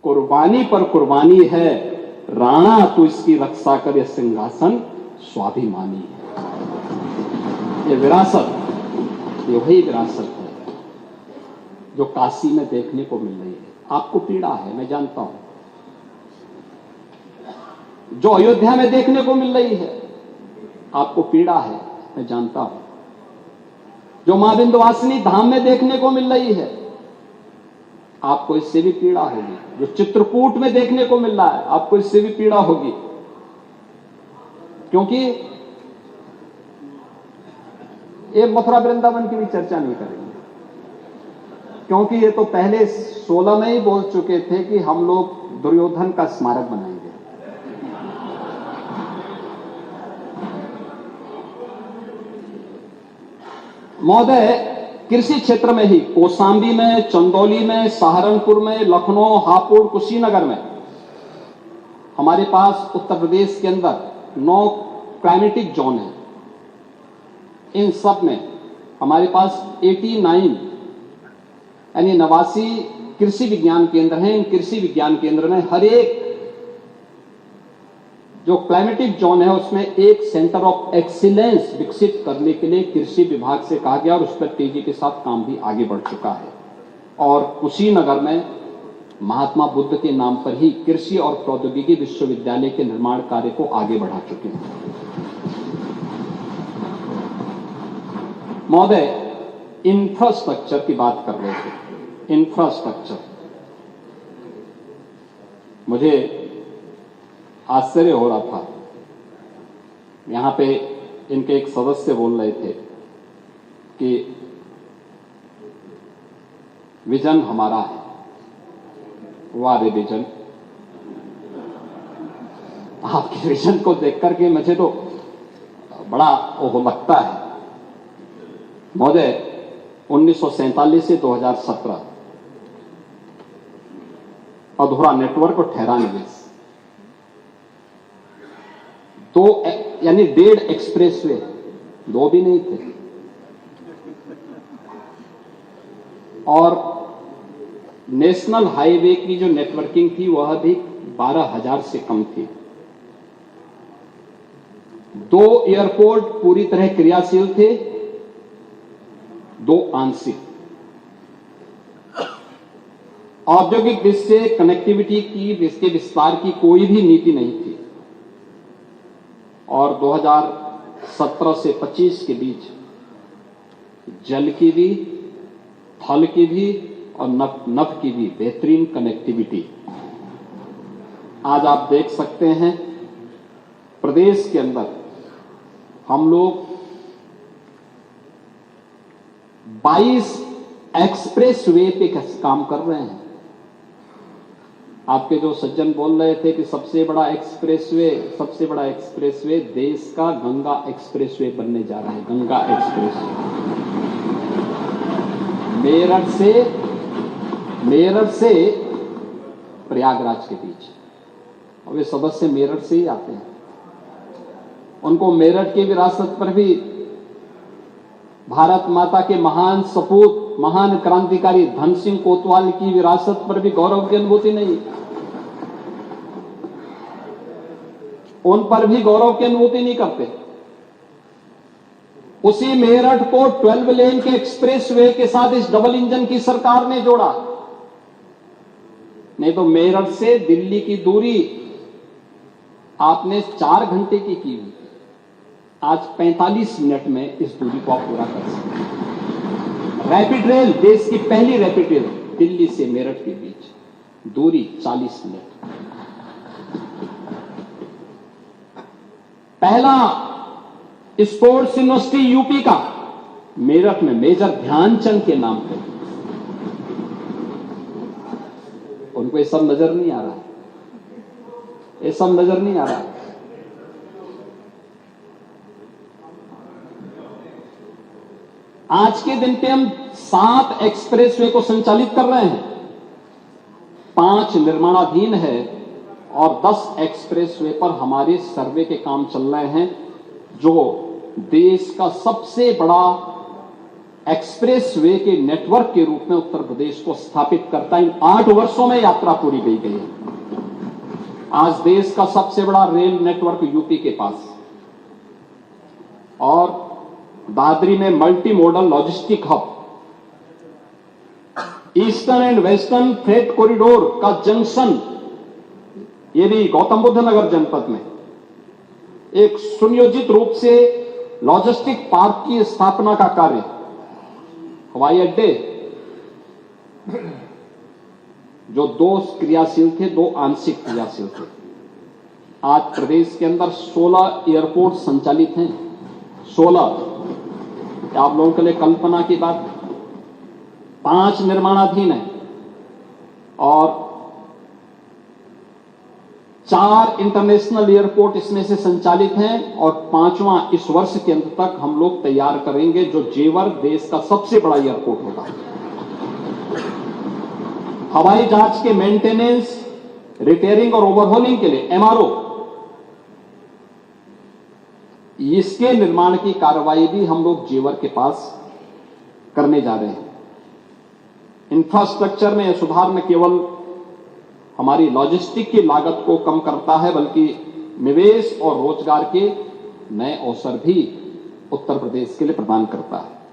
कुर्बानी पर कुर्बानी है, राणा तू इसकी रक्षा कर, यह सिंहासन स्वाभिमानी है। ये विरासत, ये वही विरासत है जो काशी में देखने को मिल रही है। आपको पीड़ा है, मैं जानता हूं, जो अयोध्या में देखने को मिल रही है आपको पीड़ा है, मैं जानता हूं, जो मां विंध्यवासिनी धाम में देखने को मिल रही है आपको इससे भी पीड़ा होगी, जो चित्रकूट में देखने को मिल रहा है आपको इससे भी पीड़ा होगी, क्योंकि ये मथुरा वृंदावन की भी चर्चा नहीं करेंगे, क्योंकि ये तो पहले 16 में ही बोल चुके थे कि हम लोग दुर्योधन का स्मारक बनाएंगे। महोदय, कृषि क्षेत्र में ही कौशाम्बी में, चंदौली में, सहारनपुर में, लखनऊ, हापुड़, कुशीनगर में हमारे पास उत्तर प्रदेश के अंदर 9 क्लाइमेटिक जोन है। इन सब में हमारे पास 89 यानी 89 कृषि विज्ञान केंद्र हैं। इन कृषि विज्ञान केंद्र में हर एक जो क्लाइमेटिक जोन है उसमें एक सेंटर ऑफ एक्सीलेंस विकसित करने के लिए कृषि विभाग से कहा गया और उस पर तेजी के साथ काम भी आगे बढ़ चुका है। और कुशीनगर में महात्मा बुद्ध के नाम पर ही कृषि और प्रौद्योगिकी विश्वविद्यालय के निर्माण कार्य को आगे बढ़ा चुके हैं। महोदय, इंफ्रास्ट्रक्चर की बात कर रहे थे। इंफ्रास्ट्रक्चर, मुझे आश्चर्य हो रहा था, यहां पे इनके एक सदस्य बोल रहे थे कि विजन हमारा है। वाह रे विजन, आपके विजन को देख करके मुझे तो बड़ा ओह लगता है। महोदय, 1947 से 2017 अधूरा नेटवर्क और ठहरा निवेश, 2 यानी 1.5 एक्सप्रेसवे, 2 भी नहीं थे, और नेशनल हाईवे की जो नेटवर्किंग थी वह भी 12,000 से कम थी। 2 एयरपोर्ट पूरी तरह क्रियाशील थे, 2 आंशिक। औद्योगिक दृष्टि से कनेक्टिविटी की, इसके विस्तार की कोई भी नीति नहीं थी। और 2017 से 25 के बीच जल की भी, थल की भी और नभ की भी बेहतरीन कनेक्टिविटी। आज आप देख सकते हैं प्रदेश के अंदर हम लोग 22 एक्सप्रेस वे पे काम कर रहे हैं। आपके जो सज्जन बोल रहे थे कि सबसे बड़ा एक्सप्रेसवे देश का गंगा एक्सप्रेसवे बनने जा रहा है। गंगा एक्सप्रेसवे मेरठ से प्रयागराज के बीच। अब ये सदस्य मेरठ से ही आते हैं, उनको मेरठ की विरासत पर भी, भारत माता के महान सपूत, महान क्रांतिकारी धन सिंह कोतवाल की विरासत पर भी गौरव की अनुभूति नहीं, उन पर भी गौरव की अनुभूति नहीं करते। उसी मेरठ को 12 लेन के एक्सप्रेसवे के साथ इस डबल इंजन की सरकार ने जोड़ा। नहीं तो मेरठ से दिल्ली की दूरी आपने 4 घंटे की हुई थी, आज 45 मिनट में इस दूरी को आप पूरा कर सकते हैं। रैपिड रेल, देश की पहली रैपिड रेल, दिल्ली से मेरठ के बीच दूरी 40 मिनट। पहला स्पोर्ट्स यूनिवर्सिटी यूपी का मेरठ में मेजर ध्यानचंद के नाम पे। उनको ये सब नजर नहीं आ रहा, ये सब नजर नहीं आ रहा। आज के दिन पे हम 7 एक्सप्रेसवे को संचालित कर रहे हैं, 5 निर्माणाधीन है और 10 एक्सप्रेसवे पर हमारे सर्वे के काम चल रहे हैं, जो देश का सबसे बड़ा एक्सप्रेसवे के नेटवर्क के रूप में उत्तर प्रदेश को स्थापित करता इन 8 वर्षों में यात्रा पूरी की गई है। आज देश का सबसे बड़ा रेल नेटवर्क यूपी के पास और दादरी में multi modal logistic hub, eastern and western freight corridor का जंक्शन, ये भी गौतम बुद्ध नगर जनपद में एक सुनियोजित रूप से लॉजिस्टिक पार्क की स्थापना का कार्य, हवाई अड्डे जो 2 क्रियाशील थे, 2 आंशिक क्रियाशील थे। आज प्रदेश के अंदर 16 एयरपोर्ट संचालित हैं। 16 आप लोगों के लिए कल्पना की बात, 5 निर्माणाधीन है और 4 इंटरनेशनल एयरपोर्ट इसमें से संचालित हैं और 5वां इस वर्ष के अंत तक हम लोग तैयार करेंगे, जो जेवर देश का सबसे बड़ा एयरपोर्ट होगा। हवाई जहाज के मेंटेनेंस, रिपेयरिंग और ओवरहॉलिंग के लिए MRO, इसके निर्माण की कार्रवाई भी हम लोग जेवर के पास करने जा रहे हैं। इंफ्रास्ट्रक्चर में सुधार न केवल हमारी लॉजिस्टिक की लागत को कम करता है, बल्कि निवेश और रोजगार के नए अवसर भी उत्तर प्रदेश के लिए प्रदान करता है।